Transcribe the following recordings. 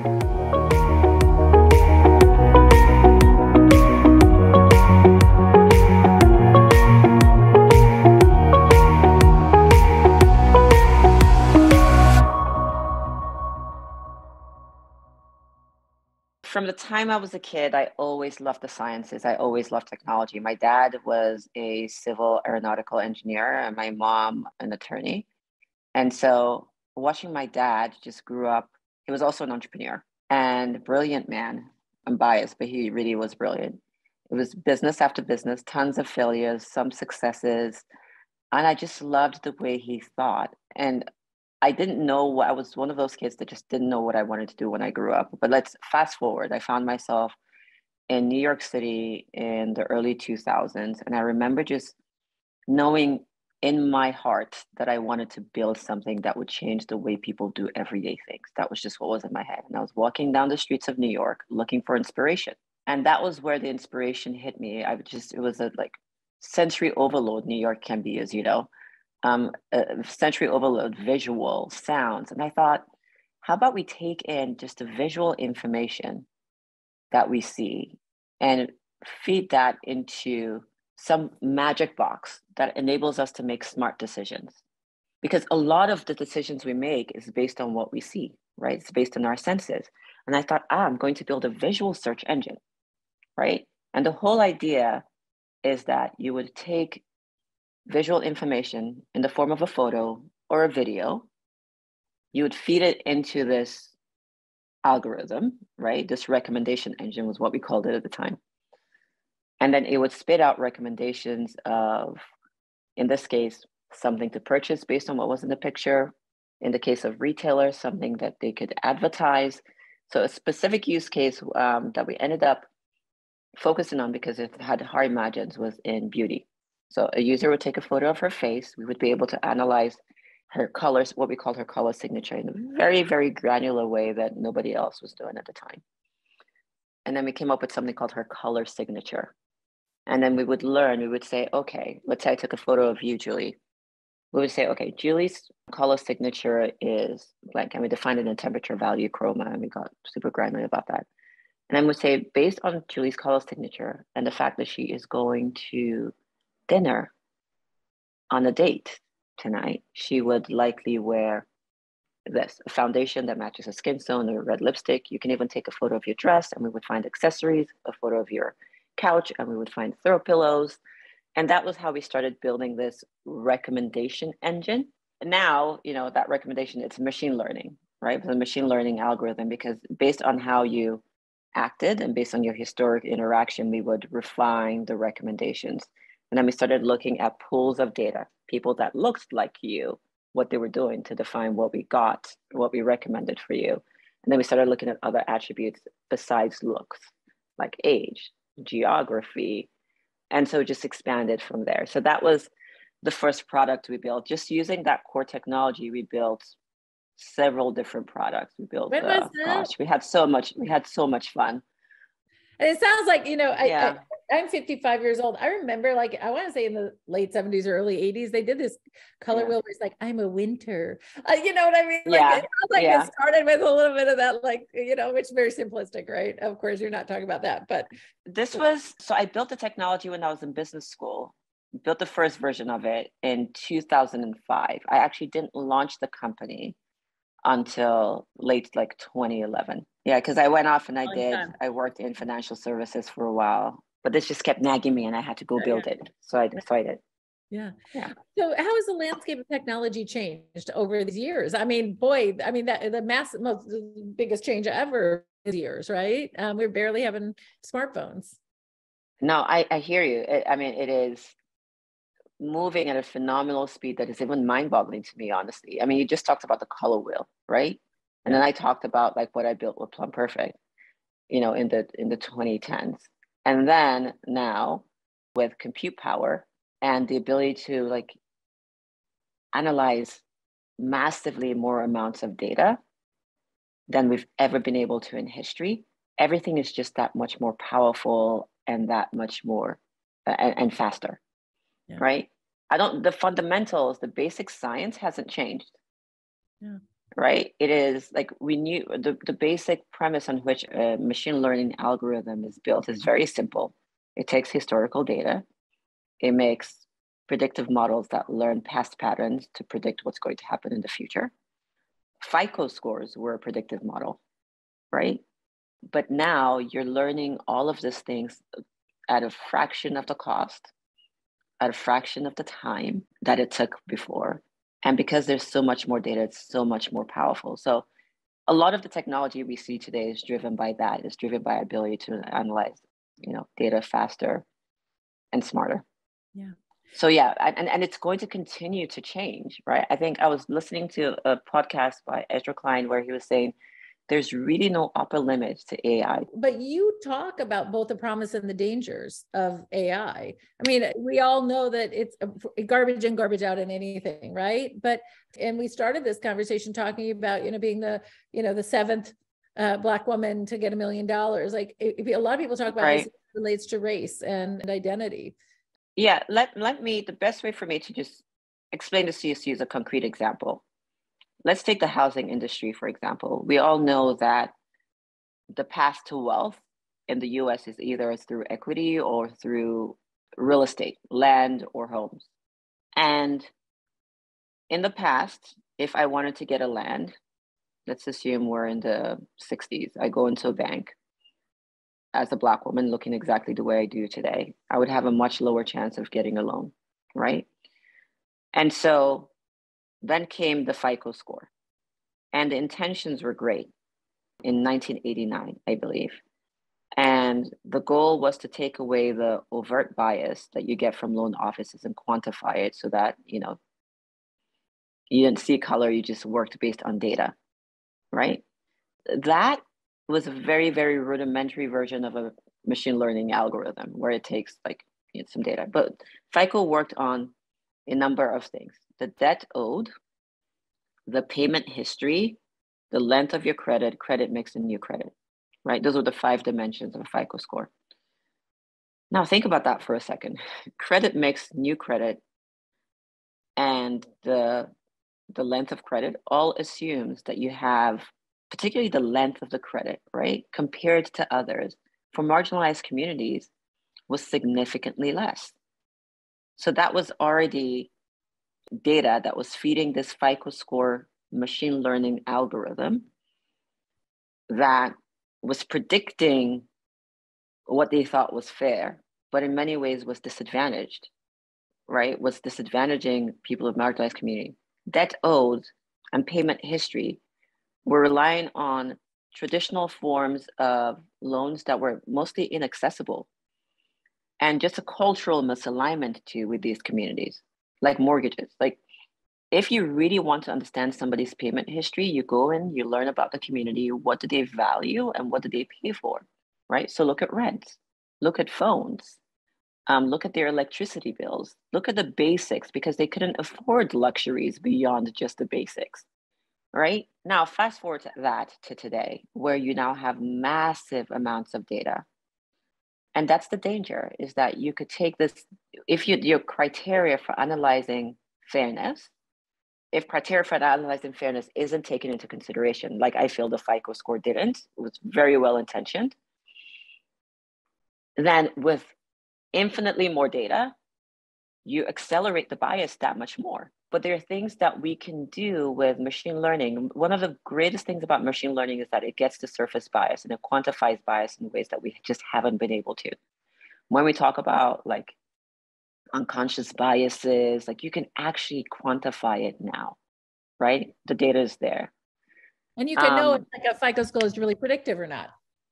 From the time I was a kid, I always loved the sciences. I always loved technology. My dad was a civil aeronautical engineer and my mom an attorney. And so watching my dad just grew up, he was also an entrepreneur and brilliant man. I'm biased, but he really was brilliant. It was business after business, tons of failures, some successes. And I just loved the way he thought. And I didn't know what I was one of those kids that just didn't know what I wanted to do when I grew up. But let's fast forward. I found myself in New York City in the early 2000s. And I remember just knowing in my heart that I wanted to build something that would change the way people do everyday things. That was just what was in my head. And I was walking down the streets of New York looking for inspiration. And that was where the inspiration hit me. It was a like sensory overload New York can be, as you know, sensory overload, visual sounds. And I thought, how about we take in just the visual information that we see and feed that into some magic box that enables us to make smart decisions. Because a lot of the decisions we make is based on what we see, right? It's based on our senses. And I thought, I'm going to build a visual search engine, right? And the whole idea is that you would take visual information in the form of a photo or a video, you would feed it into this algorithm, right? This recommendation engine was what we called it at the time. And then it would spit out recommendations of, in this case, something to purchase based on what was in the picture. In the case of retailers, something that they could advertise. So a specific use case that we ended up focusing on because it had high margins was in beauty. So a user would take a photo of her face. We would be able to analyze her colors, what we called her color signature, in a very, very granular way that nobody else was doing at the time. And then we came up with something called her color signature. And then we would say, okay, let's say I took a photo of you, Julie. We would say, okay, Julie's color signature is blank. And we defined it in temperature, value, chroma, and we got super granular about that. And I would say, based on Julie's color signature and the fact that she is going to dinner on a date tonight, she would likely wear this, a foundation that matches her skin tone, or red lipstick. You can even take a photo of your dress and we would find accessories, a photo of your couch, and we would find throw pillows. And that was how we started building this recommendation engine. And now, that recommendation, it's machine learning, right? It's a machine learning algorithm because based on how you acted and based on your historic interaction, we would refine the recommendations. And then we started looking at pools of data, people that looked like you, what they were doing to define what we got, what we recommended for you. And then we started looking at other attributes besides looks, like age, geography. And so just expanded from there. So that was the first product we built. Just using that core technology, we built several different products. We built, when was that? we had so much fun. And it sounds like, Yeah. I'm 55 years old. I remember, like, I want to say in the late 70s or early 80s, they did this color wheel where it's like, I'm a winter. You know what I mean? Like, it sounds like it started with a little bit of that, like, which is very simplistic, right? Of course, you're not talking about that, but. So I built the technology when I was in business school, built the first version of it in 2005. I actually didn't launch the company until late, like 2011. Yeah, because I went off and I worked in financial services for a while, but this just kept nagging me and I had to go build it. So I did. Yeah. So how has the landscape of technology changed over these years? I mean, boy, that the biggest change ever is years, right? We're barely having smartphones. No, I hear you. It is moving at a phenomenal speed that is even mind-boggling to me, honestly. I mean, you just talked about the color wheel, right? And then I talked about like what I built with Plum Perfect, in the 2010s. And then now with compute power and the ability to like analyze massively more amounts of data than we've ever been able to in history, everything is just that much more powerful and that much more and faster. Yeah. Right? The fundamentals, the basic science hasn't changed. Yeah. right? It is like we knew the basic premise on which a machine learning algorithm is built is very simple. It takes historical data, it makes predictive models that learn past patterns to predict what's going to happen in the future. FICO scores were a predictive model, right? But now you're learning all of these things at a fraction of the cost, at a fraction of the time that it took before. And because there's so much more data, it's so much more powerful. So a lot of the technology we see today is driven by that. It's driven by our ability to analyze, data faster and smarter. Yeah. So yeah, and it's going to continue to change, right? I think I was listening to a podcast by Ezra Klein where he was saying there's really no upper limit to AI. But you talk about both the promise and the dangers of AI. I mean, we all know that it's garbage in, garbage out in anything, right? And we started this conversation talking about, being the seventh Black woman to get $1 million. Like a lot of people talk about right. This relates to race and identity. Yeah, the best way for me to just explain this to you is to use a concrete example. Let's take the housing industry, for example. We all know that the path to wealth in the US is either through equity or through real estate, land or homes. And in the past, if I wanted to get a land, let's assume we're in the 60s, I go into a bank as a Black woman looking exactly the way I do today, I would have a much lower chance of getting a loan, right? And so then came the FICO score, and the intentions were great in 1989, I believe. And the goal was to take away the overt bias that you get from loan offices and quantify it so that, you didn't see color, you just worked based on data, right? That was a very, very rudimentary version of a machine learning algorithm where it takes some data. But FICO worked on a number of things: the debt owed, the payment history, the length of your credit, credit mix, and new credit, right? Those are the 5 dimensions of a FICO score. Now think about that for a second. Credit mix, new credit, and the length of credit all assumes that you have, particularly the length of the credit, right, compared to others for marginalized communities, was significantly less. So that was already data that was feeding this FICO score machine learning algorithm that was predicting what they thought was fair, but in many ways was disadvantaged, right? Was disadvantaging people of marginalized community. Debt owed and payment history were relying on traditional forms of loans that were mostly inaccessible, and just a cultural misalignment too with these communities, like mortgages. Like if you really want to understand somebody's payment history, you go in, you learn about the community, what do they value and what do they pay for, right? So look at rent, look at phones, look at their electricity bills, look at the basics, because they couldn't afford luxuries beyond just the basics, right? Now, fast forward to today, where you now have massive amounts of data. And that's the danger, is that you could take this, if your criteria for analyzing fairness, if criteria for analyzing fairness isn't taken into consideration, like I feel the FICO score didn't, it was very well intentioned, then with infinitely more data, you accelerate the bias that much more. But there are things that we can do with machine learning. One of the greatest things about machine learning is that it gets to surface bias and it quantifies bias in ways that we just haven't been able to. When we talk about like unconscious biases, like you can actually quantify it now, right? The data is there. And you can know if like a FICO score is really predictive or not.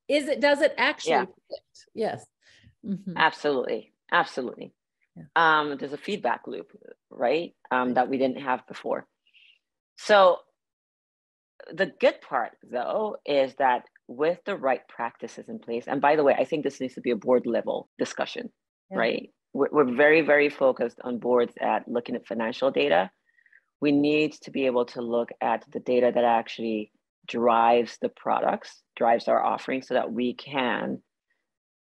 Does it actually predict? Yes. Mm-hmm. Absolutely. Absolutely. Yeah. There's a feedback loop, right? That we didn't have before. So the good part though, is that with the right practices in place, and by the way, I think this needs to be a board level discussion, right? We're very, very focused on boards at looking at financial data. We need to be able to look at the data that actually drives the products, drives our offerings, so that we can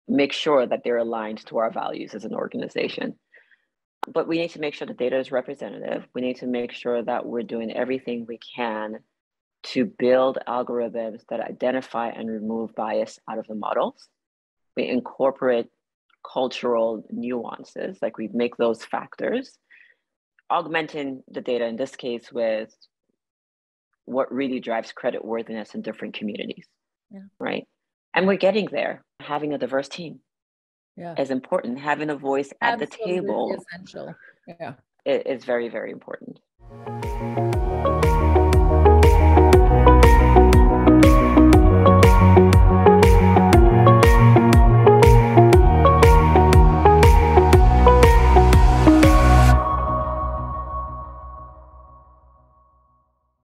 make sure that they're aligned to our values as an organization. But we need to make sure the data is representative. We need to make sure that we're doing everything we can to build algorithms that identify and remove bias out of the models. We incorporate cultural nuances, like we make those factors, augmenting the data in this case with what really drives credit worthiness in different communities, right? And we're getting there. Having a diverse team is important. Having a voice at the table essential. is very, very important.